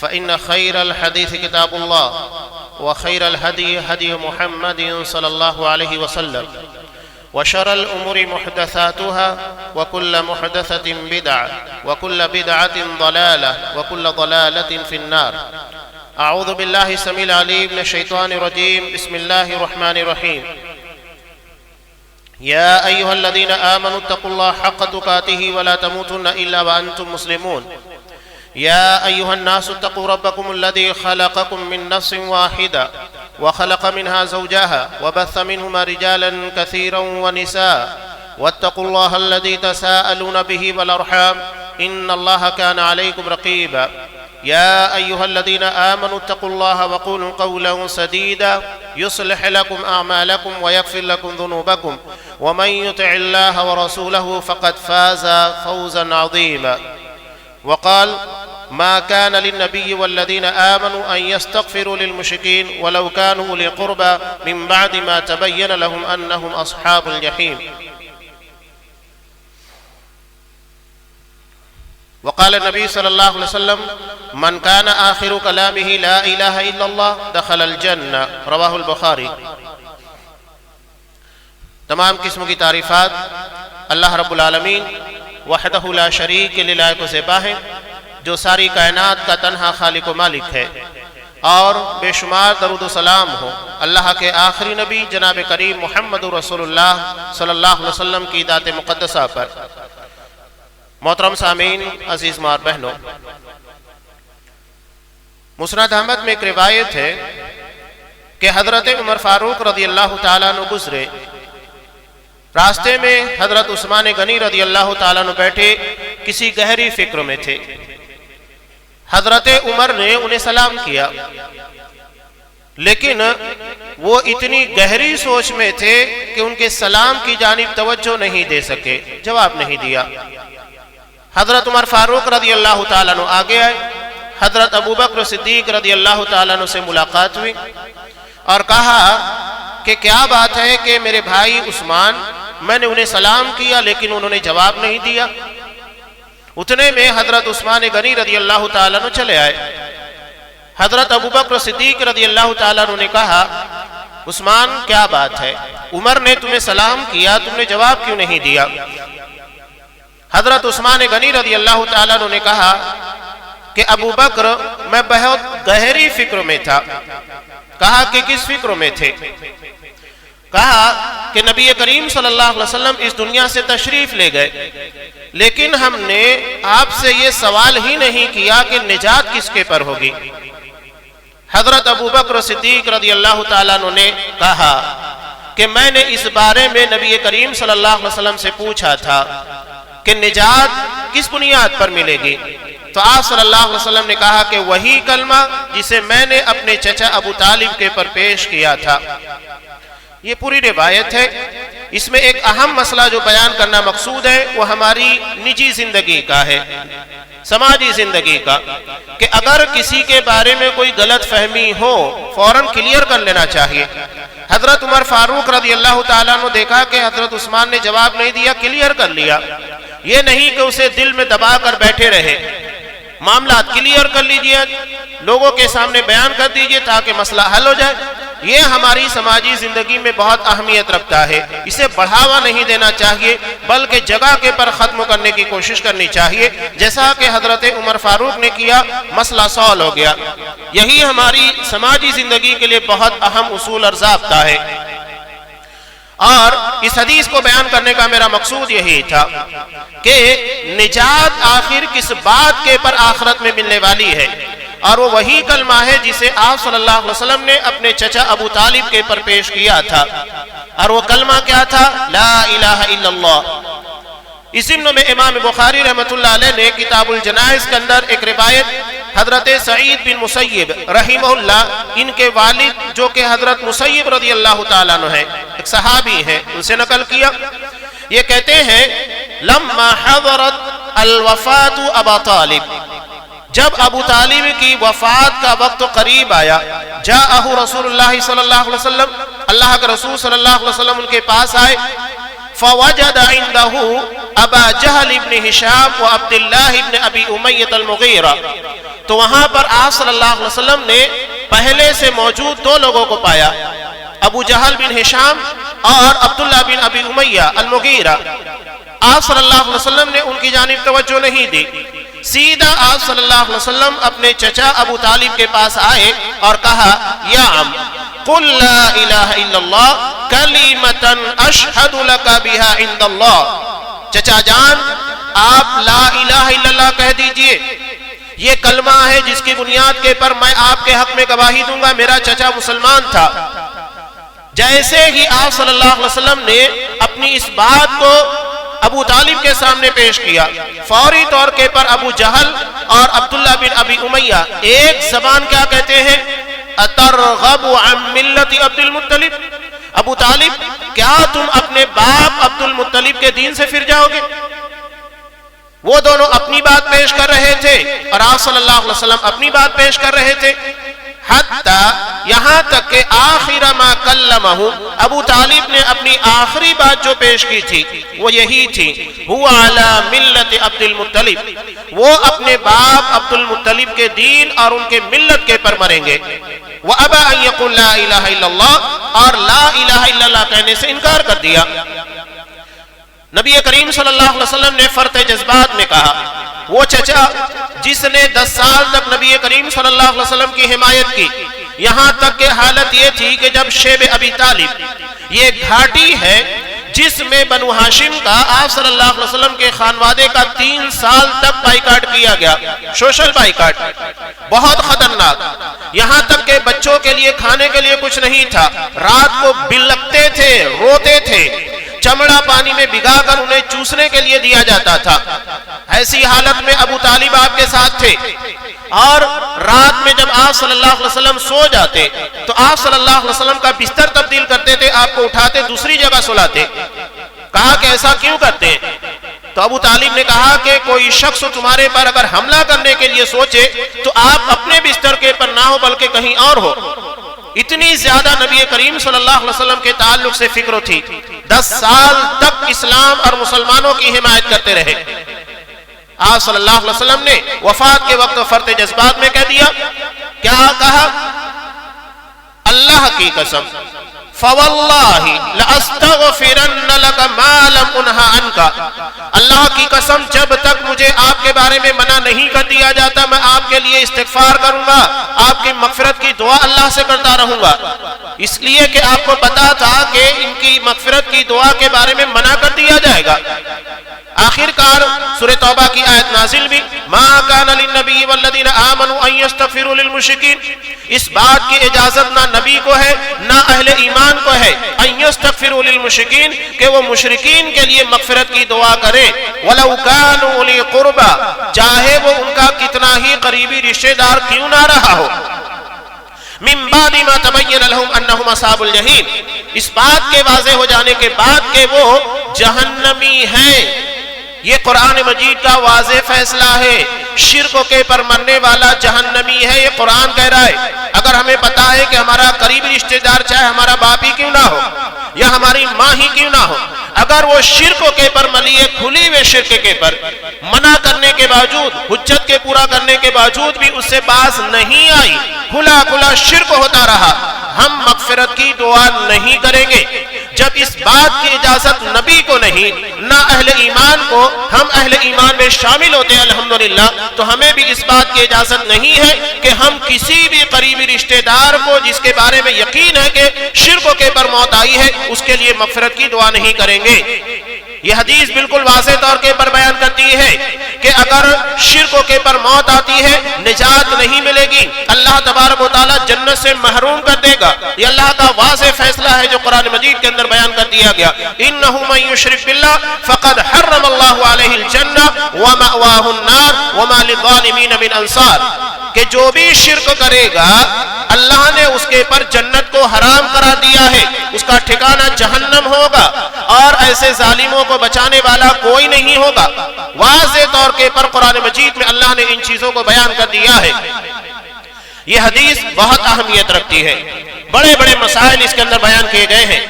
فإن خير الحديث كتاب الله وخير الهدي هدي محمد صلى الله عليه وسلم وشر الأمور محدثاتها وكل محدثة بدعة وكل بدعة ضلالة وكل ضلالة في النار. أعوذ بالله السميع العليم من الشيطان الرجيم. بسم الله الرحمن الرحيم. يا أيها الذين آمنوا اتقوا الله حق تقاته ولا تموتن إلا وأنتم مسلمون. يا أيها الناس اتقوا ربكم الذي خلقكم من نفس واحدة وخلق منها زوجها وبث منهما رجالا كثيرا ونساء واتقوا الله الذي تساءلون به والأرحام إن الله كان عليكم رقيبا. يا أيها الذين آمنوا اتقوا الله وقولوا قولا سديدا يصلح لكم أعمالكم ويغفر لكم ذنوبكم ومن يطع الله ورسوله فقد فاز فوزا عظيما. وقال: ما كان للنبي والذين آمنوا أن يستغفروا للمشركين ولو كانوا أولي قربى من بعد ما تبين لهم أنهم أصحاب الجحيم. وقال النبي صلی اللہ علیہ وسلم: من كان آخر كلامه لا إله إلا الله دخل الجنة. رواہ البخاری. تمام قسم کی تعریفات اللہ رب العالمین وحدہ لا شریک کے لیے لائق و زیبا ہے، جو ساری کائنات کا تنہا خالق و مالک ہے، اور بے شمار درود و سلام ہو اللہ کے آخری نبی جناب کریم محمد رسول اللہ صلی اللہ علیہ وسلم کی ذات مقدسہ پر. محترم سامعین، عزیز ماں اور بہنوں، مسند احمد میں ایک روایت ہے کہ حضرت عمر فاروق رضی اللہ تعالیٰ عنہ گزرے. راستے میں حضرت عثمان غنی رضی اللہ تعالیٰ عنہ بیٹھے کسی گہری فکر میں تھے. حضرت عمر نے انہیں سلام کیا، لیکن وہ اتنی گہری سوچ میں تھے کہ ان کے سلام کی جانب توجہ نہیں دے سکے، جواب نہیں دیا. حضرت عمر فاروق رضی اللہ تعالیٰ عنہ آگے آئے. حضرت ابو بکر صدیق رضی اللہ تعالیٰ عنہ سے ملاقات ہوئی اور کہا کہ کیا بات ہے کہ میرے بھائی عثمان، میں نے انہیں سلام کیا لیکن انہوں نے جواب نہیں دیا. اتنے میں حضرت عثمان غنی رضی اللہ تعالیٰ عنہ چلے آئے. حضرت ابو بکر صدیق رضی اللہ تعالیٰ عنہ نے کہا: عثمان، کیا بات ہے؟ عمر نے تمہیں سلام کیا، تم نے جواب کیوں نہیں دیا؟ حضرت عثمان غنی رضی اللہ تعالیٰ عنہ نے کہا کہ ابو بکر، میں بہت گہری فکر میں تھا. کہا کہ کس فکر میں تھے؟ کہا کہ نبی کریم صلی اللہ علیہ وسلم اس دنیا سے تشریف لے گئے، لیکن ہم نے آپ سے یہ سوال ہی نہیں کیا کہ نجات کس کے پر ہوگی. حضرت ابو بکر صدیق رضی اللہ تعالیٰ عنہ نے کہا کہ میں نے اس بارے میں نبی کریم صلی اللہ علیہ وسلم سے پوچھا تھا کہ نجات کس بنیاد پر ملے گی، تو آپ صلی اللہ علیہ وسلم نے کہا کہ وہی کلمہ جسے میں نے اپنے چچا ابو طالب کے پر پیش کیا تھا. یہ پوری روایت ہے. اس میں ایک اہم مسئلہ جو بیان کرنا مقصود ہے وہ ہماری نجی زندگی کا ہے، سماجی زندگی کا، کہ اگر کسی کے بارے میں کوئی غلط فہمی ہو فوراً کلیئر کر لینا چاہیے. حضرت عمر فاروق رضی اللہ تعالیٰ عنہ دیکھا کہ حضرت عثمان نے جواب نہیں دیا، کلیئر کر لیا. یہ نہیں کہ اسے دل میں دبا کر بیٹھے رہے، معاملات کلیئر کر لیجئے، لوگوں کے سامنے بیان کر دیجئے تاکہ مسئلہ حل ہو جائے. یہ ہماری سماجی زندگی میں بہت اہمیت رکھتا ہے. اسے بڑھاوا نہیں دینا چاہیے بلکہ جگہ کے پر ختم کرنے کی کوشش کرنی چاہیے، جیسا کہ حضرت عمر فاروق نے کیا، مسئلہ سولو ہو گیا. یہی ہماری سماجی زندگی کے لیے بہت اہم اصول اور ضابطہ ہے. اور اس حدیث کو بیان کرنے کا میرا مقصود یہی تھا کہ نجات آخر کس بات کے پر آخرت میں ملنے والی ہے، اور وہ وہی کلمہ ہے جسے آپ صلی اللہ علیہ وسلم نے اپنے چچا ابو طالب کے پر پیش کیا تھا. اور وہ کلمہ کیا تھا؟ لا الہ الا اللہ. اس ضمن میں امام بخاری رحمۃ اللہ علیہ نے کتاب الجنائز کے اندر ایک روایت حضرت سعید بن مسیب رحمہ اللہ، ان کے والد جو کہ حضرت مسیب رضی اللہ تعالیٰ عنہ ہیں، ایک صحابی ہیں، ان سے نقل کیا. یہ کہتے ہیں لما حضرت الوفات ابا طالب، جب ابو طالب کی وفات کا وقت قریب آیا، جاءہ رسول اللہ صلی اللہ علیہ وسلم، اللہ کے رسول صلی اللہ علیہ وسلم ان کے پاس آئے. فوجد عنده ابا جہل ابن ہشام و عبداللہ ابن ابی امیۃ المغیرہ، تو وہاں پر آپ صلی اللہ علیہ وسلم نے پہلے سے موجود دو لوگوں کو پایا، ابو جہل بن ہشام اور عبداللہ بن ابی امیہ المغیرہ۔ آپ صلی اللہ علیہ وسلم نے ان کی جانب توجہ نہیں دی، سیدھا آپ صلی اللہ علیہ وسلم اپنے چچا ابو طالب کے پاس آئے اور کہا یا عم قل لا الہ الا اللہ کلمۃ اشہد لک بہا عند اللہ، چچا جان آپ لا الہ الا اللہ کہہ دیجئے، یہ کلمہ ہے جس کی بنیاد کے پر میں آپ کے حق میں گواہی دوں گا، میرا چچا مسلمان تھا۔ جیسے ہی آپ صلی اللہ علیہ وسلم نے اپنی اس بات کو ابو طالب کے سامنے پیش کیا، فوری طور کے پر ابو جہل اور عبداللہ بن ابی امیہ ایک زبان کیا کہتے ہیں، اترغب عن ملت عبد المطلب، ابو طالب کیا تم اپنے باپ عبد المطلب کے دین سے پھر جاؤ گے؟ وہ دونوں اپنی بات پیش کر رہے تھے اور آپ صلی اللہ علیہ وسلم اپنی بات پیش کر رہے تھے، حتیٰ یہاں تک کہ آخر ما کلمہ، ابو طالب نے اپنی آخری بات جو پیش کی تھی وہ یہی تھی، هو علی ملت عبد المطلب، وہ اپنے باپ عبد المطلب کے دین اور ان کے ملت کے پر مریں گے، وَأَبَى أَن يَقُلْ لَا إِلَهَ إِلَّا اللَّهِ، اور لا الہ الا اللہ کہنے سے انکار کر دیا۔ نبی کریم صلی اللہ علیہ وسلم نے فرط جذبات میں کہا، وہ چچا جس نے 10 سال تک نبی کریم صلی اللہ علیہ وسلم کی حمایت کی، یہاں تک کہ حالت یہ تھی کہ جب شیب ابی طالب، یہ گھاٹی ہے جس میں بنو ہاشم کا آپ صلی اللہ علیہ وسلم کے خانوادے کا 3 سال تک بائیکاٹ کیا گیا، سوشل بائیکاٹ، بہت خطرناک، یہاں تک کہ بچوں کے لیے کھانے کے لیے کچھ نہیں تھا، رات کو بلکتے تھے، روتے تھے، چمڑا پانی میں بھگا کر انہیں چوسنے کے لیے دیا جاتا تھا۔ ایسی حالت میں ابو طالب آپ کے ساتھ تھے، اور رات میں جب آپ صلی اللہ علیہ وسلم سو جاتے تو آپ صلی اللہ علیہ وسلم کا بستر تبدیل کرتے تھے، آپ کو اٹھاتے دوسری جگہ سلاتے۔ کہا کہ ایسا کیوں کرتے ہیں؟ تو ابو طالب نے کہا کہ کوئی شخص تمہارے پر اگر حملہ کرنے کے لیے سوچے تو آپ اپنے بستر کے پر نہ ہو بلکہ کہیں اور ہو۔ اتنی زیادہ نبی کریم صلی اللہ علیہ وسلم کے تعلق سے فکر تھی، 10 سال تک اسلام اور مسلمانوں کی حمایت کرتے رہے۔ آپ صلی اللہ علیہ وسلم نے وفات کے وقت فرط جذبات میں کہہ دیا، کیا کہا؟ اللہ کی قسم، فواللہ لأستغفرن لک ما لم انہا عنکا، اللہ کی قسم جب تک مجھے آپ کے بارے میں منع نہیں کر دیا جاتا میں آپ کے لیے استغفار کروں گا، آپ کی مغفرت کی دعا اللہ سے کرتا رہوں گا، اس لیے کہ آپ کو پتا تھا کہ ان کی مغفرت کی دعا کے بارے میں منع کر دیا جائے گا۔ آخر کار سورہ توبہ کی آیت نازل بھی، ما کان للنبی والذین آمنوا ان یستغفروا للمشرکین، اس بات کی اجازت نہ نبی کو ہے نہ اہل ایمان کو ہے ان یستغفروا للمشرکین کہ وہ مشرکین کے لیے مغفرت کی دعا کریں، ولو کانوا اولی قربا، چاہے وہ ان کا کتنا ہی قریبی رشتہ دار کیوں نہ رہا ہو، من بعد ما تبین لهم انہم اصحاب الجحیم، اس بات کے واضح ہو جانے کے بعد کہ وہ جہنمی ہیں۔ یہ قرآن مجید کا واضح فیصلہ ہے، شرک کے پر مرنے والا جہنمی ہے، یہ قرآن کہہ رہا ہے۔ اگر ہمیں پتا ہے کہ ہمارا قریبی رشتہ دار چاہے ہمارا باپ ہی کیوں نہ ہو یا ہماری ماں ہی کیوں نہ ہو، اگر وہ شرک کے پر ملی ہے، کھلی ہوئے شرک کے پر منع کرنے کے باوجود، حجت کے پورا کرنے کے باوجود بھی اس سے باز نہیں آئی، کھلا کھلا شرک ہوتا رہا، ہم مغفرت کی دعا نہیں کریں گے۔ جب اس بات کی اجازت نبی کو نہیں نہ اہل ایمان کو، ہم اہل ایمان میں شامل ہوتے ہیں الحمدللہ، تو ہمیں بھی اس بات کی اجازت نہیں ہے کہ ہم کسی بھی قریبی رشتہ دار کو جس کے بارے میں یقین ہے کہ شرک کے پر موت آئی ہے اس کے لیے مغفرت کی دعا نہیں کریں گے۔ یہ حدیث بالکل واضح طور کے پر بیان کرتی ہے کہ اگر شرک کے پر موت آتی ہے نجات نہیں ملے گی، اللہ تبارک و تعالی جنت سے محروم کر دے گا۔ یہ اللہ کا واضح فیصلہ ہے جو قرآن مجید کے اندر بیان کر دیا گیا، انہ من یشرک باللہ فقد حرم اللہ علیہ الجنہ ومأواہ النار وما للظالمین من انصار، کہ جو بھی شرک کرے گا اللہ نے اس کے پر جنت کو حرام کرا دیا ہے، اس کا ٹھکانہ جہنم ہوگا اور ایسے ظالموں کو بچانے والا کوئی نہیں ہوگا۔ واضح طور کے پر قرآن مجید میں اللہ نے ان چیزوں کو بیان کر دیا ہے۔ یہ حدیث بہت اہمیت رکھتی ہے، بڑے بڑے مسائل اس کے اندر بیان کیے گئے ہیں۔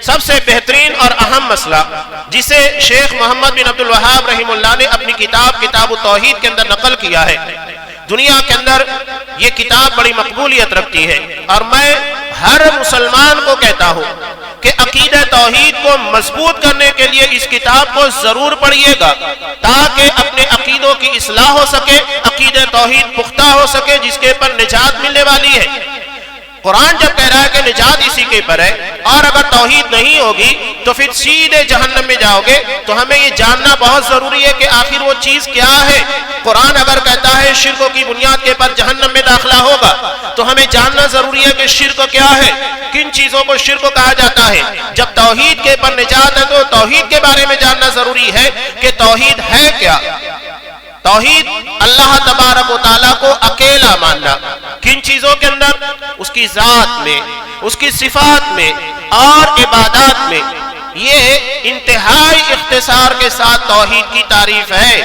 سب سے بہترین اور اہم مسئلہ جسے شیخ محمد بن عبد الوہاب رحمہ اللہ نے اپنی کتاب التوحید کے اندر نقل کیا ہے، دنیا کے اندر یہ کتاب بڑی مقبولیت رکھتی ہے، اور میں ہر مسلمان کو کہتا ہوں کہ عقیدہ توحید کو مضبوط کرنے کے لیے اس کتاب کو ضرور پڑھیے گا، تاکہ اپنے عقیدوں کی اصلاح ہو سکے، عقیدہ توحید پختہ ہو سکے، جس کے پر نجات ملنے والی ہے۔ قرآن جب کہہ رہا ہے کہ نجات اسی کے پر ہے، اور اگر توحید نہیں ہوگی تو پھر سیدھے جہنم میں جاؤ گے، تو ہمیں یہ جاننا بہت ضروری ہے کہ آخر وہ چیز کیا ہے۔ قرآن اگر کہتا ہے شرک کی بنیاد کے پر جہنم میں داخلہ ہوگا، تو ہمیں جاننا ضروری ہے کہ شرک کیا ہے، کن چیزوں کو شرک کہا جاتا ہے۔ جب توحید کے پر نجات ہے تو توحید کے بارے میں جاننا ضروری ہے کہ توحید ہے کیا۔ توحید اللہ تبارک و تعالیٰ کو اکیلا ماننا، کن چیزوں کے اندر؟ اس کی ذات میں، اس کی صفات میں اور عبادات میں۔ یہ انتہائی اختصار کے ساتھ توحید کی تعریف ہے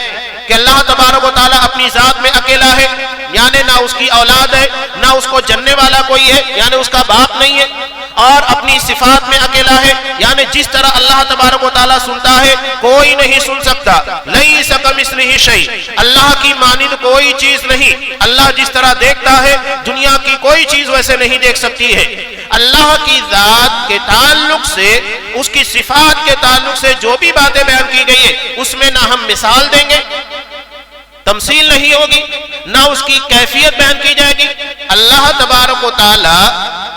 کہ اللہ تبارک و تعالیٰ اپنی ذات میں اکیلا ہے، یعنی نہ اس کی اولاد ہے، نہ اس کو جننے والا کوئی ہے، یعنی اس کا باپ نہیں ہے، اور اپنی صفات میں اکیلا ہے، یعنی جس طرح اللہ تبارک و تعالیٰ سنتا ہے کوئی نہیں سن سکتا۔ لیس کمثلہ شیء، اللہ کی مانند کوئی چیز نہیں۔ اللہ جس طرح دیکھتا ہے دنیا کی کوئی چیز ویسے نہیں دیکھ سکتی ہے۔ اللہ کی ذات کے تعلق سے، اس کی صفات کے تعلق سے جو بھی باتیں بیان کی گئی ہیں، اس میں نہ ہم مثال دیں گے، تمثیل نہیں ہوگی، نہ اس کی کیفیت بیان کی جائے گی۔ اللہ تبارک و تعالی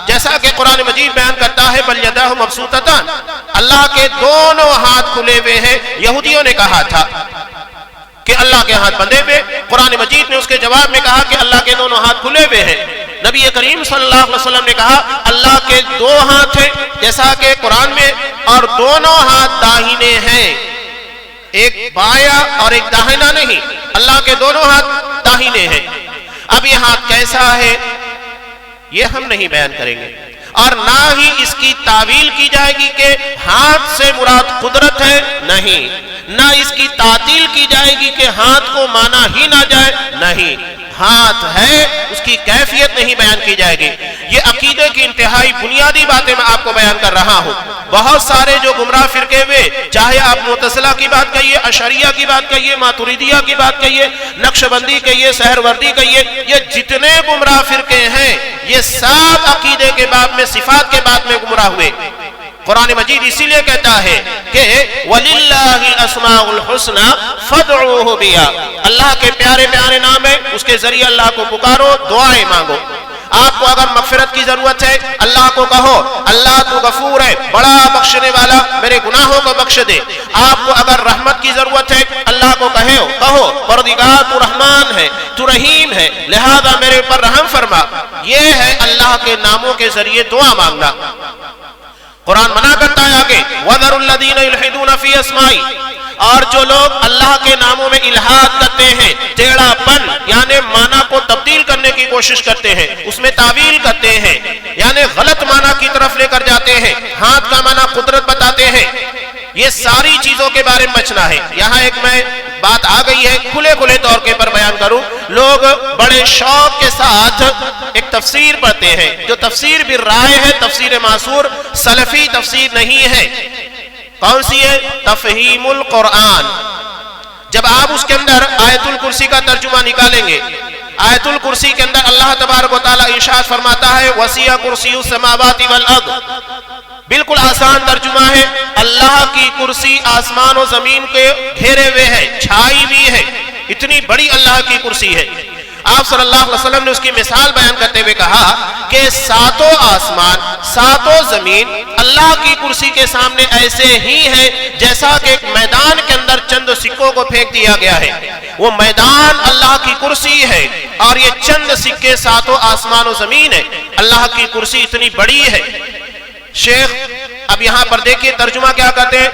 جیسا کہ قرآن مجید بیان کرتا ہے بل یداہ مبسوطتان، اللہ کے دونوں ہاتھ کھلے ہوئے ہیں۔ یہودیوں نے کہا تھا کہ اللہ کے ہاتھ بندھے ہوئے، قرآن مجید نے اس کے جواب میں کہا کہ اللہ کے دونوں ہاتھ کھلے ہوئے ہیں۔ نبی کریم صلی اللہ علیہ وسلم نے کہا اللہ کے دو ہاتھ ہیں، جیسا کہ قرآن میں، اور دونوں ہاتھ داہنے ہیں، ایک بایاں اور ایک داہنا نہیں، اللہ کے دونوں ہاتھ داہنے ہیں۔ اب یہ ہاتھ کیسا ہے یہ ہم نہیں بیان کریں گے، اور نہ ہی اس کی تعویل کی جائے گی کہ ہاتھ سے مراد قدرت ہے، نہیں، نہ اس کی تعطیل کی جائے گی کہ ہاتھ کو مانا ہی نہ جائے، نہیں، ہاتھ ہے، اس کی کیفیت نہیں بیان کی جائے گی۔ یہ عقیدے کی انتہائی بنیادی باتیں میں آپ کو بیان کر رہا ہوں۔ بہت سارے جو گمراہ فرقے ہوئے، چاہے آپ معتزلہ کی بات کہیے، اشعریہ کی بات کہیے، ماتریدیہ کی بات کہیے، نقشبندی کہیے، سہروردی کہیے، یہ جتنے گمراہ فرقے ہیں یہ سب عقیدے کے باب میں، صفات کے باب میں گمراہ ہوئے۔ قرآن مجید اسی لیے کہتا ہے کہ وَلِلَّهِ الْأَسْمَاءُ الْحُسْنَى فَادْعُوهُ بِهَا، اللہ کے پیارے پیارے نام ہیں، اس کے ذریعے اللہ کو پکارو، دعائیں مانگو۔ آپ کو اگر مغفرت کی ضرورت ہے اللہ کو کہو، اللہ تو غفور ہے، بڑا بخشنے والا، میرے گناہوں کو بخش دے۔ آپ کو اگر رحمت کی ضرورت ہے اللہ کو کہو پروردگار تو رحمان ہے، تو رحیم ہے، لہذا میرے اوپر رحم فرما۔ یہ ہے اللہ کے ناموں کے ذریعے دعا مانگنا۔ قرآن منع کرتا ہے آگے وَذَرُوا الَّذِينَ يُلْحِدُونَ فِي أَسْمَائِهِ، اور جو لوگ اللہ کے ناموں میں الحاد کرتے ہیں، ٹیڑھا پن یعنی معنی کو تبدیل کرنے کی کوشش کرتے ہیں، اس میں تعویل کرتے ہیں، یعنی غلط معنی کی طرف لے کر جاتے ہیں، ہاتھ کا معنی قدرت بتاتے ہیں، یہ ساری چیزوں کے بارے میں بچنا ہے۔ یہاں ایک میں بات آ گئی ہے، کھلے طور کے پر بیان کروں، لوگ بڑے شوق کے ساتھ ایک تفسیر پڑھتے ہیں جو تفسیر بالرائے ہے، تفسیر معصور، سلفی تفسیر نہیں ہے۔ کون سی ہے؟ تفہیم القرآن۔ جب آپ اس کے اندر آیت الکرسی کا ترجمہ نکالیں گے، آیت الکرسی کے اندر اللہ تبارک و تعالیٰ ارشاد فرماتا ہے وسیع کرسی السماوات والارض، بالکل آسان ترجمہ ہے، اللہ کی کرسی آسمان و زمین کے گھیرے ہوئے ہے، چھائی ہوئی ہے، اتنی بڑی اللہ کی کرسی ہے۔ آپ صلی اللہ علیہ وسلم نے اس کی مثال بیان کرتے ہوئے کہا کہ ساتوں آسمان، ساتوں زمین اللہ کی کرسی کے سامنے ایسے ہی ہیں جیسا کہ ایک میدان کے اندر چند سکوں کو پھینک دیا گیا ہے، وہ میدان اللہ کی کرسی ہے، اور یہ چند سکے ساتوں آسمان و زمین ہے، اللہ کی کرسی اتنی بڑی ہے۔ شیخ اب یہاں پر دیکھیے ترجمہ کیا کرتے ہیں،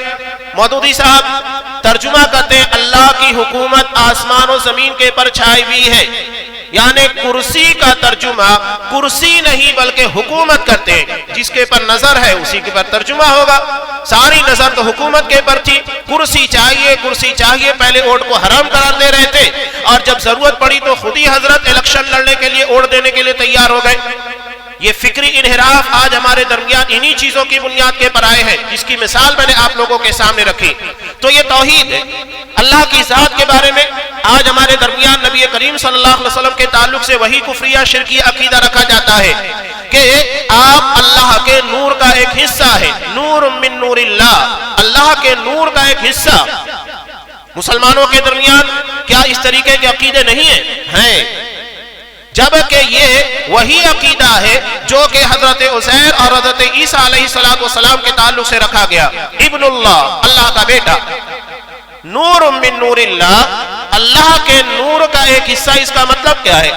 مودودی صاحب ترجمہ کرتے ہیں اللہ کی حکومت آسمان و زمین کے پر چھائی ہوئی ہے، یعنی کرسی کا ترجمہ کرسی نہیں بلکہ حکومت کرتے ہیں، جس کے پر نظر ہے اسی کے پر ترجمہ ہوگا۔ ساری نظر تو حکومت کے پر تھی، کرسی چاہیے کرسی چاہیے، پہلے ووٹ کو حرام قرار دے رہے تھے، اور جب ضرورت پڑی تو خود ہی حضرت الیکشن لڑنے کے لیے ووٹ دینے کے لیے تیار ہو گئے۔ یہ فکری انحراف آج ہمارے درمیان انہی چیزوں کی بنیاد کے پر آئے ہیں، جس کی مثال میں نے آپ لوگوں کے سامنے رکھی۔ تو یہ توحید ہے، اللہ کی ذات کے بارے میں آج ہمارے درمیان نبی کریم صلی اللہ علیہ وسلم کے تعلق سے وہی کفریہ شرکیہ عقیدہ رکھا جاتا ہے کہ آپ اللہ کے نور کا ایک حصہ ہے، نور من نور اللہ، اللہ کے نور کا ایک حصہ۔ مسلمانوں کے درمیان کیا اس طریقے کے عقیدے نہیں ہیں؟ جبکہ یہ وہی عقیدہ ہے جو کہ حضرت عزیر اور حضرت عیسیٰ علیہ السلام کے تعلق سے رکھا گیا، ابن اللہ، اللہ کا بیٹا۔ نور من نور اللہ، اللہ کے نور کا ایک حصہ، اس کا مطلب کیا ہے؟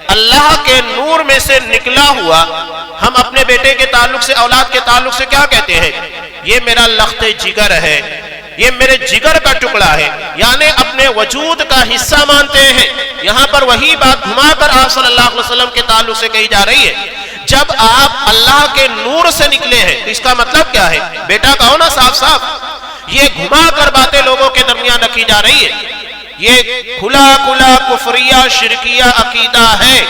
اللہ کے نور میں سے نکلا ہوا۔ ہم اپنے بیٹے کے تعلق سے، اولاد کے تعلق سے کیا کہتے ہیں؟ یہ میرا لخت جگر ہے، یہ میرے جگر کا ٹکڑا ہے، یعنی اپنے وجود کا حصہ مانتے ہیں۔ یہاں پر وہی بات گھما کر آپ صلی اللہ علیہ وسلم کے تعلق سے کہی جا رہی ہے۔ جب آپ اللہ کے نور سے نکلے ہیں تو اس کا مطلب کیا ہے؟ بیٹا کہو نا صاف صاف۔ یہ گھما کر باتیں لوگوں کے درمیان رکھی جا رہی ہے، یہ کھلا کھلا کفریہ شرکیہ عقیدہ ہے۔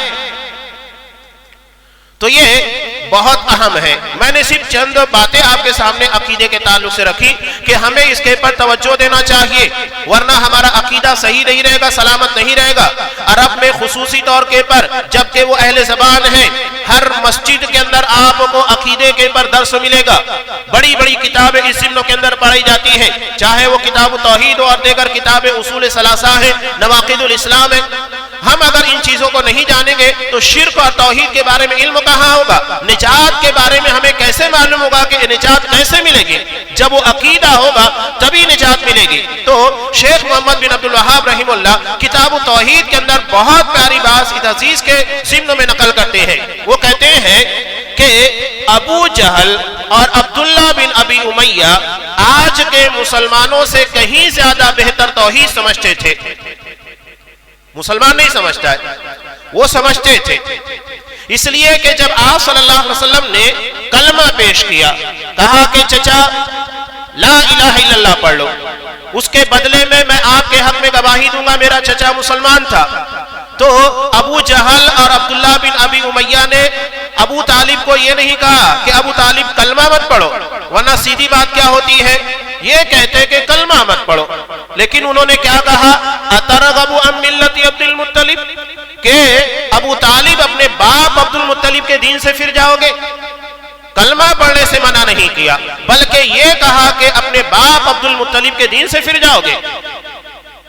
تو یہ بہت اہم ہے۔ میں نے صرف چند باتیں آپ کے سامنے عقیدے کے تعلق سے رکھی کہ ہمیں اس کے پر توجہ دینا چاہیے، ورنہ ہمارا عقیدہ صحیح نہیں رہے گا، سلامت نہیں رہے گا۔ عرب میں خصوصی طور کے پر جبکہ وہ اہل زبان ہیں، ہر مسجد کے اندر آپ کو عقیدے کے پر درس ملے گا۔ بڑی بڑی کتابیں اس ضمن کے اندر پڑھی جاتی ہیں، چاہے وہ کتاب توحید اور دیگر کتابیں اصول ثلاثہ ہیں، نواقض الاسلام ہے۔ ہم اگر ان چیزوں کو نہیں جانیں گے تو شرک اور توحید کے بارے میں علم کہاں ہوگا؟ نجات کے بارے میں ہمیں کیسے معلوم ہوگا کہ نجات کیسے ملے گی؟ جب وہ عقیدہ ہوگا تبھی نجات ملے گی۔ تو شیخ محمد بن عبد الوہاب رحمہ اللہ کتاب التوحید کے اندر بہت پیاری بات اس عزیز کے ضمن میں نقل کرتے ہیں۔ وہ کہتے ہیں کہ ابو جہل اور عبداللہ بن ابی امیہ آج کے مسلمانوں سے کہیں زیادہ بہتر توحید سمجھتے تھے۔ مسلمان نہیں سمجھتا ہے، وہ سمجھتے تھے۔ اس لیے کہ جب آپ صلی اللہ علیہ وسلم نے کلمہ پیش کیا، کہا کہ چچا لا الہ الا اللہ پڑھ لو، اس کے بدلے میں آپ کے حق میں گواہی دوں گا، میرا چچا مسلمان تھا۔ تو ابو جہل اور عبداللہ بن ابی امیہ نے ابو طالب کو یہ نہیں کہا کہ ابو طالب کلمہ مت پڑھو، ورنہ سیدھی بات کیا ہوتی ہے؟ یہ کہتے کہ کلمہ مت پڑھو، لیکن انہوں نے کیا کہا؟ اترغب عن ملت عبد المطلب، کہ ابو طالب اپنے باپ عبد المطلب کے دین سے پھر جاؤ گے؟ کلمہ پڑھنے سے منع نہیں کیا، بلکہ یہ کہا کہ اپنے باپ عبد المطلب کے دین سے پھر جاؤ گے۔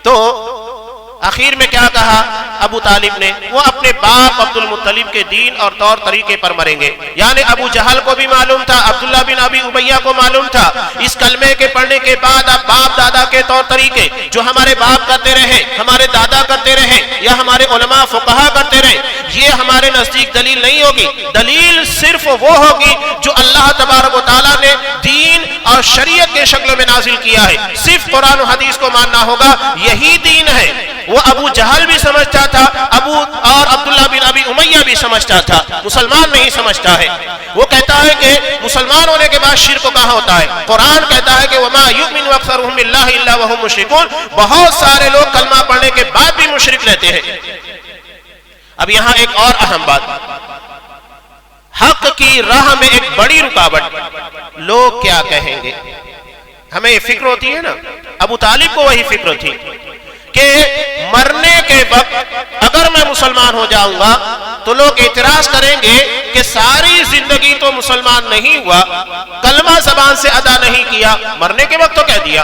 تو آخر میں کیا کہا ابو طالب نے؟ وہ اپنے باپ عبد المطلب کے دین اور طور طریقے پر مریں گے۔ یعنی ابو جہل کو بھی معلوم تھا، عبداللہ بن ابی امیہ کو معلوم تھا، اس کلمے کے پڑھنے کے بعد اب باپ دادا کے طور طریقے جو ہمارے باپ کرتے رہے، ہمارے دادا کرتے رہے، یا ہمارے علماء فقہا کرتے رہے، یہ ہمارے نزدیک دلیل نہیں ہوگی۔ دلیل صرف وہ ہوگی جو اللہ تبارک و تعالیٰ نے دین اور شریعت کے شکل میں نازل کیا ہے، صرف قرآن و حدیث کو ماننا ہوگا، یہی دین ہے۔ وہ ابو جہل بھی سمجھتا تھا، اور عبداللہ بن ابی امیہ بھی سمجھتا تھا، مسلمان نہیں سمجھتا ہے۔ وہ کہتا ہے کہ مسلمان ہونے کے بعد شرک کہاں ہوتا ہے؟ قرآن کہتا ہے کہ وَمَا يُؤْمِنُ أَكْثَرُهُم بِاللَّهِ إِلَّا وَهُمْ مُشْرِكُونَ، بہت سارے لوگ کلمہ پڑھنے کے بعد بھی مشرک رہتے ہیں۔ اب یہاں ایک اور اہم بات، حق کی راہ میں ایک بڑی رکاوٹ، لوگ کیا کہیں گے؟ ہمیں یہ فکر ہوتی ہے نا، ابو طالب کو وہی فکر تھی کہ مرنے کے وقت اگر میں مسلمان ہو جاؤں گا تو لوگ اعتراض کریں گے کہ ساری زندگی تو مسلمان نہیں ہوا، کلمہ زبان سے ادا نہیں کیا، مرنے کے وقت تو کہہ دیا۔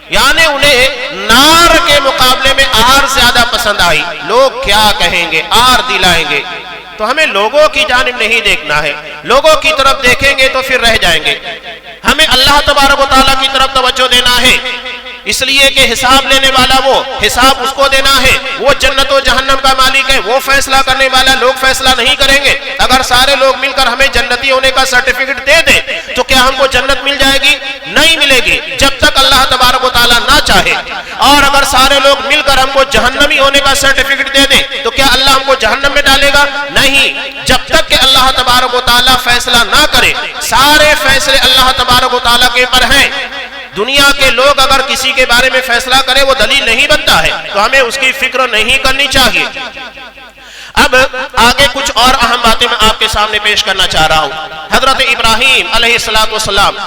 یعنی انہیں نار کے مقابلے میں آر زیادہ پسند آئی، لوگ کیا کہیں گے، آر دلائیں گے۔ تو ہمیں لوگوں کی جانب نہیں دیکھنا ہے، لوگوں کی طرف دیکھیں گے تو پھر رہ جائیں گے۔ ہمیں اللہ تبارک و تعالیٰ کی طرف توجہ دینا ہے، اس لیے کہ حساب لینے والا وہ، حساب اس کو دینا ہے، وہ جنت و جہنم کا مالک ہے، وہ فیصلہ کرنے والا، لوگ فیصلہ نہیں کریں گے۔ اگر سارے لوگ مل کر ہمیں جنتی ہونے کا سرٹیفکیٹ دے دیں تو کیا ہم کو جنت مل جائے گی؟ نہیں ملے گی، جب تک اللہ تبارک و تعالیٰ نہ چاہے۔ اور اگر سارے لوگ مل کر ہم کو جہنمی ہونے کا سرٹیفکیٹ دے دیں تو کیا اللہ ہم کو جہنم میں ڈالے گا؟ نہیں، جب تک کہ اللہ تبارک و تعالیٰ فیصلہ نہ کرے۔ سارے فیصلے اللہ تبارک و تعالیٰ کے پر ہیں۔ دنیا کے لوگ اگر کسی کے بارے میں فیصلہ کرے وہ دلیل نہیں بنتا ہے، تو ہمیں اس کی فکر نہیں کرنی چاہیے۔ اب آگے کچھ اور اہم باتیں میں آپ کے سامنے پیش کرنا چاہ رہا ہوں. حضرت ابراہیم علیہ السلام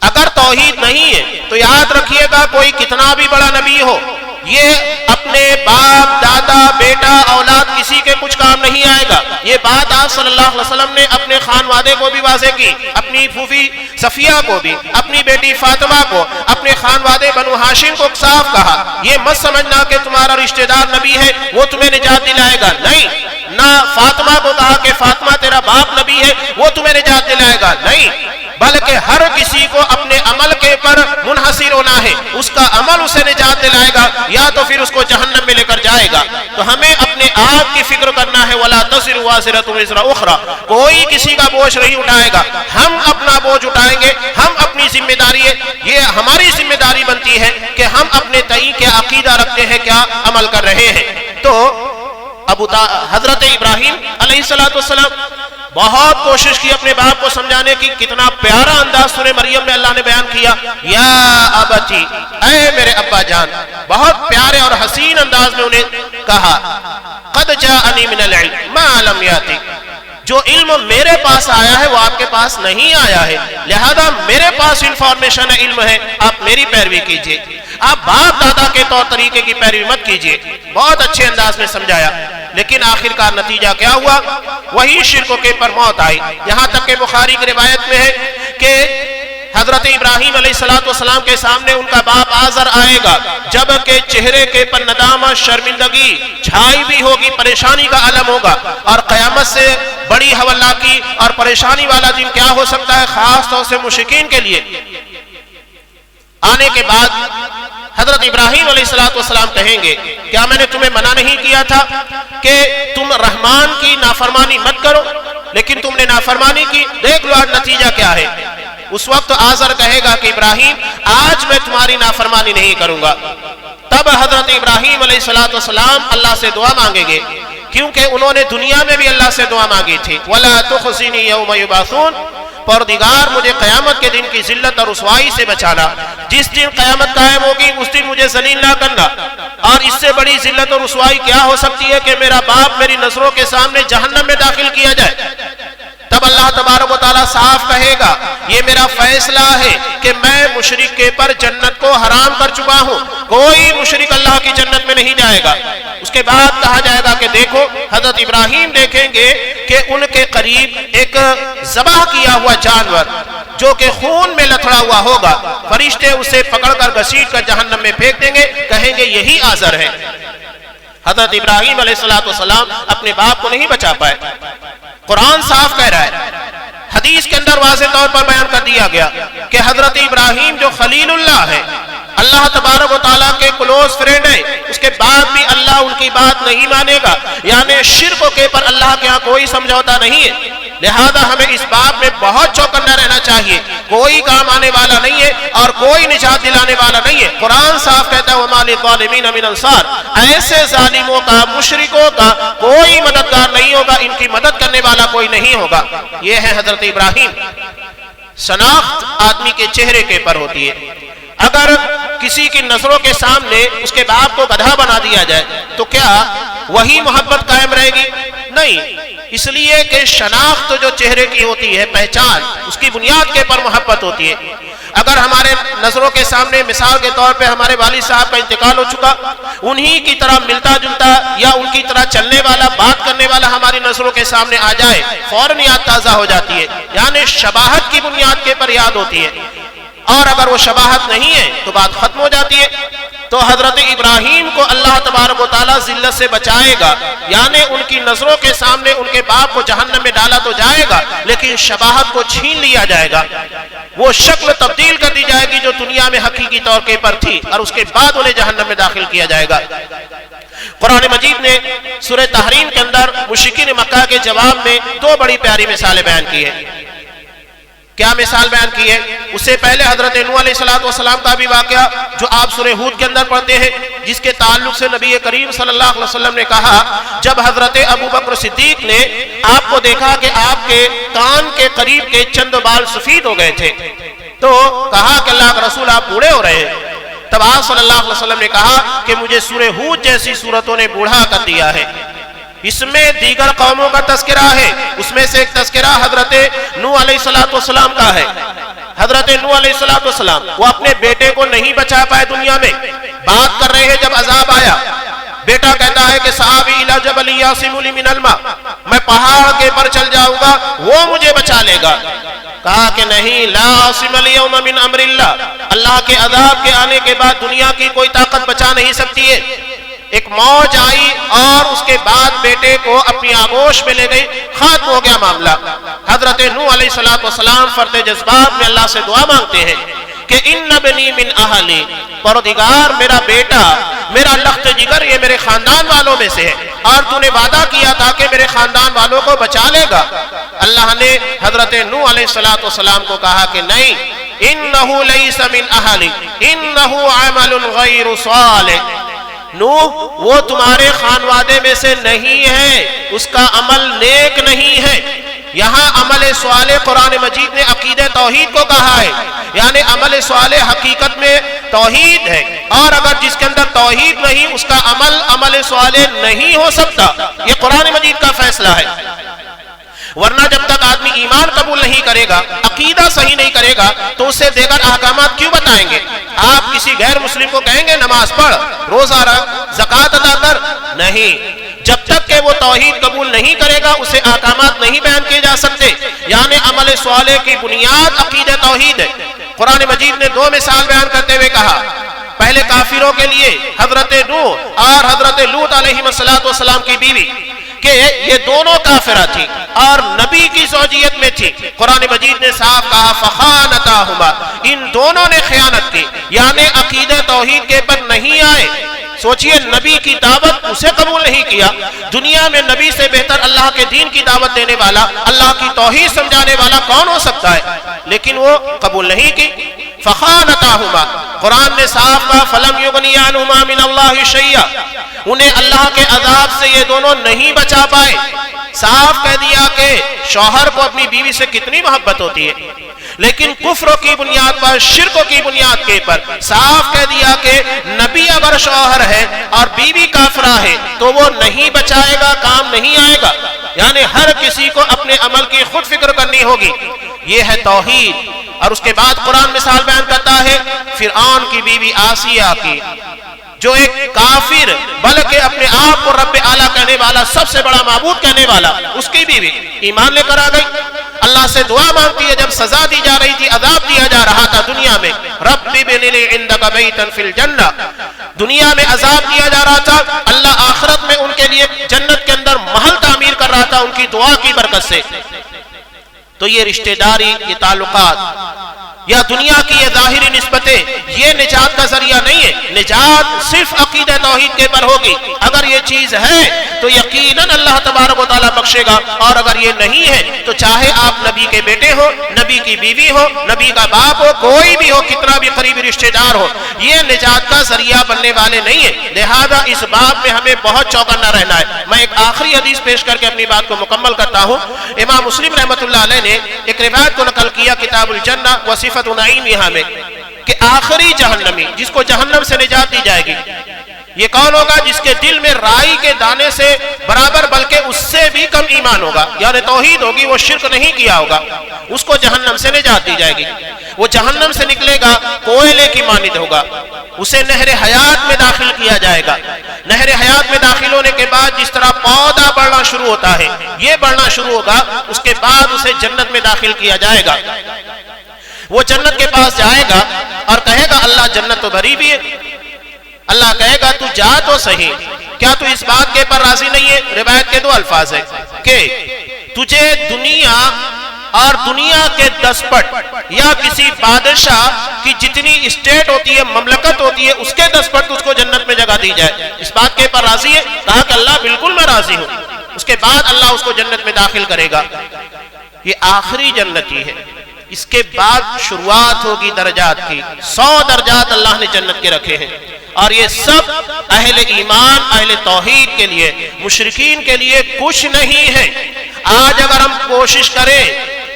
اگر توحید نہیں ہے تو یاد رکھیے گا کوئی کتنا بھی بڑا نبی ہو یہ اپنے باپ دادا بیٹا اولاد کسی کے کچھ کام نہیں آئے گا. یہ بات آپ صلی اللہ علیہ وسلم نے اپنے خانوادے کو بھی واضح کی, اپنی پھوپھی صفیہ کو بھی, اپنی بیٹی فاطمہ کو, اپنے خانوادے بنو ہاشم کو صاف کہا یہ مت سمجھنا کہ تمہارا رشتہ دار نبی ہے وہ تمہیں نجات دلائے گا. نہیں, نہ فاطمہ کو کہا کہ فاطمہ تیرا باپ نبی ہے وہ تمہیں نجات دلائے گا. نہیں, بلکہ ہر کسی کو اپنے عمل کے پر منحصر ہونا ہے. اس کا عمل اسے نجات دلائے گا یا تو پھر اس کو جہنم میں لے کر جائے گا. تو ہمیں اپنے آپ کی فکر کرنا ہے. وَلَا تَزِرُ وَازِرَةٌ وِزْرَ أُخْرَىٰ, کوئی کسی کا بوجھ نہیں اٹھائے گا, ہم اپنا بوجھ اٹھائیں گے. ہم اپنی ذمہ داری ہے, یہ ہماری ذمہ داری بنتی ہے کہ ہم اپنے تئیں کیا عقیدہ رکھتے ہیں, کیا عمل کر رہے ہیں. تو حضرت ابراہیم علیہ السلام بہت کوشش کی اپنے باپ کو سمجھانے کی. کتنا پیارا انداز سورہ مریم میں اللہ نے بیان کیا, یا ابتی, اے میرے ابا جان. بہت پیارے اور حسین انداز میں انہیں کہا, قد جاءنی من العلم ما لم یاتی, جو علم میرے پاس آیا ہے وہ آپ کے پاس نہیں آیا ہے, لہذا میرے پاس انفارمیشن علم ہے, آپ میری پیروی کیجئے, آپ باپ دادا کے طور طریقے کی پیروی مت کیجئے. بہت اچھے انداز میں سمجھایا, لیکن آخرکار نتیجہ کیا ہوا, وہی شرک کے پر موت آئی. یہاں تک کہ بخاری کی روایت میں ہے کہ حضرت ابراہیم علیہ السلام کے سامنے ان کا باپ آزر آئے گا, جبکہ چہرے کے پر ندامت, شرمندگی چھائی بھی ہوگی, پریشانی کا علم ہوگا. اور قیامت سے بڑی ہولناکی اور پریشانی والا دن کیا ہو سکتا ہے, خاص طور سے مشرکین کے لیے. آنے کے بعد حضرت ابراہیم علیہ السلام کہیں گے, کیا میں نے تمہیں منع نہیں کیا تھا کہ تم رحمان کی نافرمانی مت کرو, لیکن تم نے نافرمانی کی, دیکھ لو آج نتیجہ کیا ہے. اس وقت آزر کہے گا کہ ابراہیم آج میں تمہاری نافرمانی نہیں کروں گا. تب حضرت ابراہیم علیہ السلام اللہ سے دعا مانگیں گے, کیونکہ انہوں نے دنیا میں بھی اللہ سے دعا مانگی تھی. وَلَا تُخْزِنِي يَوْمَ يُبْعَثُونَ, پروردگار مجھے قیامت کے دن کی ذلت اور رسوائی سے بچانا. جس دن قیامت قائم ہوگی اس دن مجھے ذلیل نہ کرنا. اور اس سے بڑی ذلت اور رسوائی کیا ہو سکتی ہے کہ میرا باپ میری نظروں کے سامنے جہنم میں داخل کیا جائے. تب اللہ تبارک و تعالیٰ صاف کہے گا, یہ میرا فیصلہ ہے کہ میں مشرک کے پر جنت کو حرام کر چکا ہوں, کوئی مشرک اللہ کی جنت میں نہیں جائے گا. اس کے بعد کہا جائے گا کہ دیکھو, حضرت ابراہیم دیکھیں گے کہ ان کے قریب ایک ذبح کیا ہوا جانور جو کہ خون میں لتھڑا ہوا ہوگا, فرشتے اسے پکڑ کر گھسیٹ کر جہنم میں پھینک دیں گے, کہیں گے یہی آزر ہے. حضرت ابراہیم علیہ السلام اپنے باپ کو نہیں بچا پائے. قرآن صاف کہہ رہا ہے, حدیث کے اندر واضح طور پر بیان کر دیا گیا کہ حضرت ابراہیم جو خلیل اللہ ہے, اللہ تبارک و تعالیٰ کے کلوز فرینڈ ہے, اس کے بعد بھی اللہ ان کی بات نہیں مانے گا. یعنی شرک کے پر اللہ کے ہاں کوئی سمجھوتا نہیں ہے. لہذا ہمیں اس بات میں بہت چوکنا رہنا چاہیے, کوئی کام آنے والا نہیں ہے اور کوئی نجات دلانے والا نہیں ہے. قرآن صاف کہتا ہے وَمَا لِلظَّالِمِينَ مِنْ أَنصَارٍ, ایسے ظالموں کا, مشرکوں کا کوئی مددگار نہیں ہوگا, ان کی مدد کرنے والا کوئی نہیں ہوگا. یہ ہے حضرت ابراہیم. شناخت آدمی کے چہرے کے پر ہوتی ہے. اگر کسی کی نظروں کے سامنے اس کے باپ کو گدھا بنا دیا جائے تو کیا وہی محبت قائم رہے گی؟ نہیں. اس لیے کہ شناخت جو چہرے کی ہوتی ہے, پہچان, اس کی بنیاد کے پر محبت ہوتی ہے. اگر ہمارے نظروں کے سامنے مثال کے طور پہ ہمارے والد صاحب کا انتقال ہو چکا, انہی کی طرح ملتا جلتا یا ان کی طرح چلنے والا, بات کرنے والا ہماری نظروں کے سامنے آ جائے, فوراً یاد تازہ ہو جاتی ہے. یعنی شباہت کی بنیاد کے پر یاد ہوتی ہے. اور اگر وہ شباہت نہیں ہے تو بات ختم ہو جاتی ہے. تو حضرت ابراہیم کو اللہ تبارک و تعالیٰ ذلت سے بچائے گا, یعنی ان کی نظروں کے سامنے ان کے باپ کو جہنم میں ڈالا تو جائے گا, لیکن شباہت کو چھین لیا جائے گا. وہ شکل تبدیل کر دی جائے گی جو دنیا میں حقیقی طور کے پر تھی, اور اس کے بعد انہیں جہنم میں داخل کیا جائے گا. قرآن مجید نے سورہ تحریم کے اندر مشرکین مکہ کے جواب میں دو بڑی پیاری مثالیں بیان کی ہیں. کیا مثال بیان کی ہے؟ اس سے پہلے حضرت نوح علیہ السلام کا بھی واقعہ جو آپ سورہ ہود کے اندر پڑھتے ہیں, جس کے تعلق سے نبی کریم صلی اللہ علیہ وسلم نے کہا, جب حضرت ابو بکر صدیق نے آپ کو دیکھا کہ آپ کے کان کے قریب کے چند بال سفید ہو گئے تھے, تو کہا کہ اللہ کا رسول آپ بوڑھے ہو رہے ہیں. تب آپ صلی اللہ علیہ وسلم نے کہا کہ مجھے سورہ ہود جیسی سورتوں نے بوڑھا کر دیا ہے. اس میں دیگر قوموں کا تذکرہ ہے. اس میں سے ایک تذکرہ حضرت نوح علیہ السلام کا ہے. حضرت نوح علیہ السلام وہ اپنے بیٹے کو نہیں بچا پائے دنیا میں. بات کر رہے ہیں جب عذاب آیا, بیٹا کہتا ہے کہ سآوی الی جبل یعصمنی من الماء, میں پہاڑ کے پر چل جاؤں گا وہ مجھے بچا لے گا. کہا کہ نہیں, لا عاصم اليوم من امر اللہ, اللہ کے عذاب کے آنے کے بعد دنیا کی کوئی طاقت بچا نہیں سکتی ہے. ایک موج آئی اور اس کے بعد بیٹے کو اپنی آغوش میں لے گئی, ختم ہو گیا معاملہ. حضرت نوح علیہ السلام فرط جذبات میں اللہ سے دعا مانگتے ہیں کہ ان ابنی من اہلی, پروردگار میرا بیٹا, میرا لخت جگر, یہ میرے خاندان والوں میں سے ہے, اور تو نے وعدہ کیا تھا کہ میرے خاندان والوں کو بچا لے گا. اللہ نے حضرت نوح علیہ السلام کو کہا کہ نہیں, انہو لیس من اہلی انہو عمل غیر صالح, نوح وہ تمہارے خانوادے میں سے نہیں ہے, اس کا عمل نیک نہیں ہے. یہاں عمل صالح قرآن مجید نے عقید توحید کو کہا ہے, یعنی عمل صالح حقیقت میں توحید ہے, اور اگر جس کے اندر توحید نہیں اس کا عمل صالح نہیں ہو سکتا. یہ قرآن مجید کا فیصلہ ہے. ورنہ جب تک آدمی ایمان قبول نہیں کرے گا, عقیدہ صحیح نہیں کرے گا, تو اسے دیگر احکامات کیوں بتائیں گے؟ آپ کسی غیر مسلم کو کہیں گے نماز پڑھ, روزہ رکھ, زکوٰۃ ادا کر, نہیں. جب تک کہ وہ توحید قبول نہیں کرے گا اسے احکامات نہیں بیان کیے جا سکتے. یعنی عمل صالح کی بنیاد عقید توحید ہے. قرآن مجید نے دو مثال بیان کرتے ہوئے کہا, پہلے کافروں کے لیے حضرت نوح اور حضرت لوط علیہ السلام کی بیوی, کہ یہ دونوں کافرہ تھی اور نبی کی زوجیت میں تھی. قرآن مجید نے صاف کہا فخانتاہما, ان دونوں نے خیانت کی, یعنی عقیدہ توحید کے پر نہیں آئے. سوچئے, نبی کی دعوت اسے قبول نہیں کیا. دنیا میں نبی سے بہتر اللہ کے دین کی دعوت دینے والا, اللہ کی توحید سمجھانے والا کون ہو سکتا ہے؟ لیکن وہ قبول نہیں کی. فخانتاہما, قرآن نے صاف کہا فلم یغنی عنہما من اللہ شیئا, انہیں اللہ کے عذاب سے یہ دونوں نہیں بچا پائے. صاف کہہ دیا کہ شوہر کو اپنی بیوی سے کتنی محبت ہوتی ہے, لیکن کفر کی بنیاد پر, شرک کی بنیاد کے پر صاف کہہ دیا کہ نبی اگر شوہر ہے اور بیوی کافرہ ہے تو وہ نہیں بچائے گا, کام نہیں آئے گا. یعنی ہر کسی کو اپنے عمل کی خود فکر کرنی ہوگی. یہ ہے توحید. اور اس کے بعد قرآن مثال بیان کرتا ہے فرعون کی بیوی آسیہ کی, جو ایک کافر بلکہ اپنے آپ کو رب اعلیٰ کہنے والا, سب سے بڑا معبود کہنے والا, اس کی بیوی ایمان لے کر آ گئی. اللہ سے دعا مانگتی ہے جب سزا دی جا رہی تھی, عذاب دیا جا رہا تھا دنیا میں, رب ابن لی عندک بیتا فی الجنہ, دنیا میں عذاب دیا جا رہا تھا, اللہ آخرت میں ان کے لیے جنت کے اندر محل تعمیر کر رہا تھا ان کی دعا کی برکت سے. تو یہ رشتہ داری, یہ تعلقات یا دنیا کی یہ ظاہری نسبتیں, یہ نجات کا ذریعہ نہیں ہے. نجات صرف عقیدہ توحید کے پر ہوگی. اگر یہ چیز ہے تو یقیناً اللہ تبارک و تعالیٰ بخشے گا, اور اگر یہ نہیں ہے تو چاہے آپ نبی کے بیٹے ہو, نبی کی بیوی ہو, نبی کا باپ ہو, کوئی بھی ہو, کتنا بھی قریبی رشتہ دار ہو, یہ نجات کا ذریعہ بننے والے نہیں ہے. لہذا اس باب میں ہمیں بہت چوکنا رہنا ہے. میں ایک آخری حدیث پیش کر کے اپنی بات کو مکمل کرتا ہوں. امام مسلم رحمۃ اللہ علیہ نے ایک روایت کو نقل کیا کتاب الجنہ و صفت نعیم یہاں میں, کہ آخری جہنمی جس کو جہنم سے نجات دی جائے گی, یہ کون ہوگا؟ جس کے دل میں رائی کے دانے سے برابر بلکہ اس سے بھی کم ایمان ہوگا, یعنی توحید ہوگی, وہ شرک نہیں کیا ہوگا, اس کو جہنم سے نجات دی جائے گی. وہ جہنم سے نکلے گا کوئلے کی مانند ہوگا, اسے نہر حیات میں داخل کیا جائے گا. نہر حیات میں داخل ہونے کے بعد جس طرح پودا بڑھنا شروع ہوتا ہے, یہ بڑھنا شروع ہوگا, اس کے بعد اسے جنت میں داخل کیا جائے گا. وہ جنت کے پاس جائے گا اور کہے گا اللہ جنت تو بھری بھی ہے. اللہ کہے گا تو جا تو صحیح, کیا تو اس بات کے پر راضی نہیں ہے؟ روایت کے دو الفاظ ہیں کہ تجھے دنیا اور دنیا کے 10 پٹ یا کسی بادشاہ کی جتنی اسٹیٹ ہوتی ہے, مملکت ہوتی ہے, اس کے 10 پٹ اس کو جنت میں جگہ دی جائے. اس بات کے پر راضی ہے؟ کہا کہ اللہ بالکل میں راضی ہوں. اس کے بعد اللہ اس کو جنت میں داخل کرے گا. یہ آخری جنتی ہے. اس کے بعد شروعات ہوگی درجات کی. 100 درجات اللہ نے جنت کے رکھے ہیں, اور یہ سب اہل ایمان, اہل توحید کے لیے, مشرکین کے لیے کچھ نہیں ہے. آج اگر ہم کوشش کریں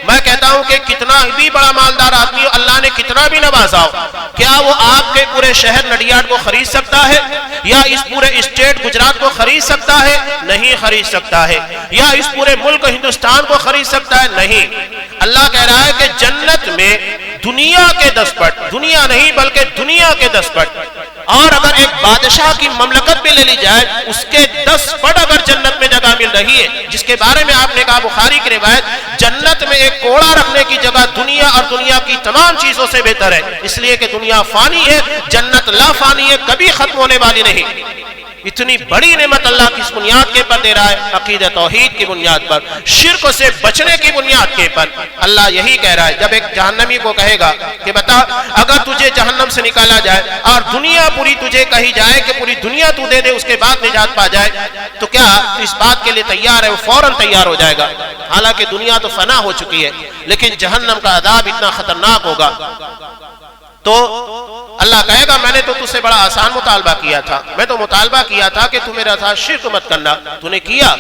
میں کہتا ہوں کہ کتنا بھی بڑا مالدار آدمی ہو، اللہ نے کتنا بھی نوازا ہو، کیا وہ آپ کے پورے شہر نڈیاڈ کو خرید سکتا ہے؟ یا اس پورے اسٹیٹ گجرات کو خرید سکتا ہے؟ نہیں خرید سکتا ہے۔ یا اس پورے ملک ہندوستان کو خرید سکتا ہے؟ نہیں۔ اللہ کہہ رہا ہے کہ جنت میں دنیا کے 10 پٹ، دنیا نہیں بلکہ دنیا کے 10 پٹ، اور اگر ایک بادشاہ کی مملکت بھی لے لی جائے اس کے 10 پٹ اگر جنت میں جگہ مل رہی ہے، جس کے بارے میں آپ نے کہا بخاری کی روایت، جنت میں ایک کوڑا رکھنے کی جگہ دنیا اور دنیا کی تمام چیزوں سے بہتر ہے، اس لیے کہ دنیا فانی ہے، جنت لا فانی ہے، کبھی ختم ہونے والی نہیں۔ اتنی بڑی نعمت اللہ کس بنیاد کے پر دے رہا ہے؟ عقیدہ توحید کی بنیاد پر، شرک سے بچنے کی بنیاد کے پر۔ اللہ یہی کہہ رہا ہے، جب ایک جہنمی کو کہے گا کہ بتا اگر تجھے جہنم سے نکالا جائے اور دنیا پوری تجھے کہی جائے کہ پوری دنیا تو دے دے اس کے بعد نجات پا جائے، تو کیا تو اس بات کے لیے تیار ہے؟ وہ فوراً تیار ہو جائے گا، حالانکہ دنیا تو فنا ہو چکی ہے، لیکن جہنم کا عذاب اتنا خطرناک ہوگا۔ تو اللہ کہے گا میں نے تو تجھ سے بڑا آسان مطالبہ کیا تھا، میں تو مطالبہ کیا تھا کہ تو میرا ساتھ شرک مت کرنا، تو نے کیا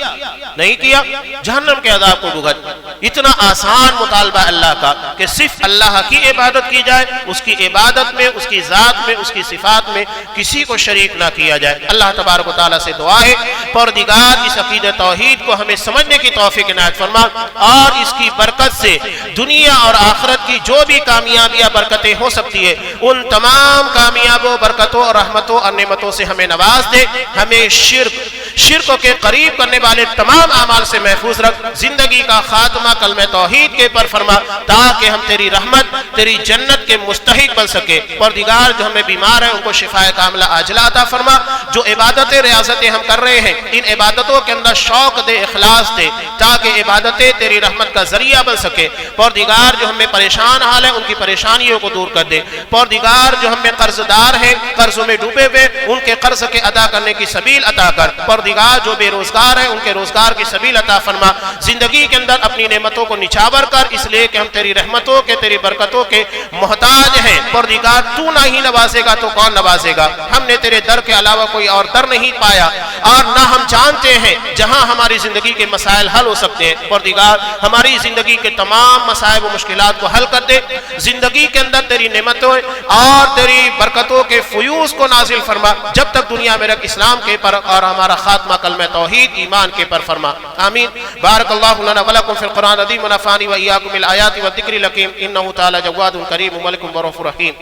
نہیں کیا، جہنم کے عذاب کو بھگت۔ اتنا آسان مطالبہ اللہ کا کہ صرف اللہ کی عبادت کی جائے، اس کی عبادت میں، اس کی ذات میں، اس کی صفات میں کسی کو شریک نہ کیا جائے۔ اللہ تبارک و تعالیٰ سے دعا ہے پروردگار اس عقیدہ توحید کو ہمیں سمجھنے کی توفیق عنایت فرما، اور اس کی برکت سے دنیا اور آخرت کی جو بھی کامیابیاں برکتیں ہو سکتی ہے ان تمام کامیابوں، برکتوں اور رحمتوں اور نعمتوں سے ہمیں نواز دے، ہمیں شرک کے قریب کرنے والے تمام اعمال سے محفوظ رکھ، زندگی کا خاتمہ کلمہ توحید کے پر فرما، تاکہ ہم تیری رحمت، تیری جنت کے مستحق بن سکے۔ پروردگار جو ہمیں بیمار ہیں ان کو شفائے کاملہ عاجلہ عطا فرما، جو عبادتیں ریاضتیں ہم کر رہے ہیں ان عبادتوں کے اندر شوق دے، اخلاص دے، تاکہ عبادتیں تیری رحمت کا ذریعہ بن سکے۔ پروردگار جو ہمیں پریشان حال ہے ان کی پریشانیوں کو دور کر دے۔ پروردگار جو ہمیں قرض دار ہیں، قرضوں میں ڈوبے ہوئے، ان کے قرض کے ادا کرنے کی سبیل عطا کر۔ پروردگار جو بے روزگار ہیں ان کے روزگار کی سبیل عطا فرما۔ زندگی کے اندر اپنی نعمتوں کو نچھاور کر، اس لیے کہ ہم تیری رحمتوں کے، تیری برکتوں کے محتاج ہیں۔ پروردگار تو نہ ہی نوازے گا تو کون نوازے گا؟ ہم نے تیرے در کے علاوہ کوئی اور در نہیں پایا، اور نہ ہم جانتے ہیں جہاں ہماری زندگی کے مسائل حل ہو سکتے ہیں۔ پروردگار ہماری زندگی کے تمام مسائل و مشکلات کو حل کر دے، زندگی کے اندر تیری نعمتوں اور تیری برکتوں کے فیوز کو نازل فرما، جب تک دنیا میں رکھ اسلام کے پر، اور ہمارا خاتمہ کلمہ توحید ایمان کے پر فرما، آمین۔ بارک اللہ لنا ولکم فی القرآن العظیم ونفعنی وإیاکم بالآیات والذکر الحکیم، انہ تعالی جواد کریم ملک رؤوف رحیم۔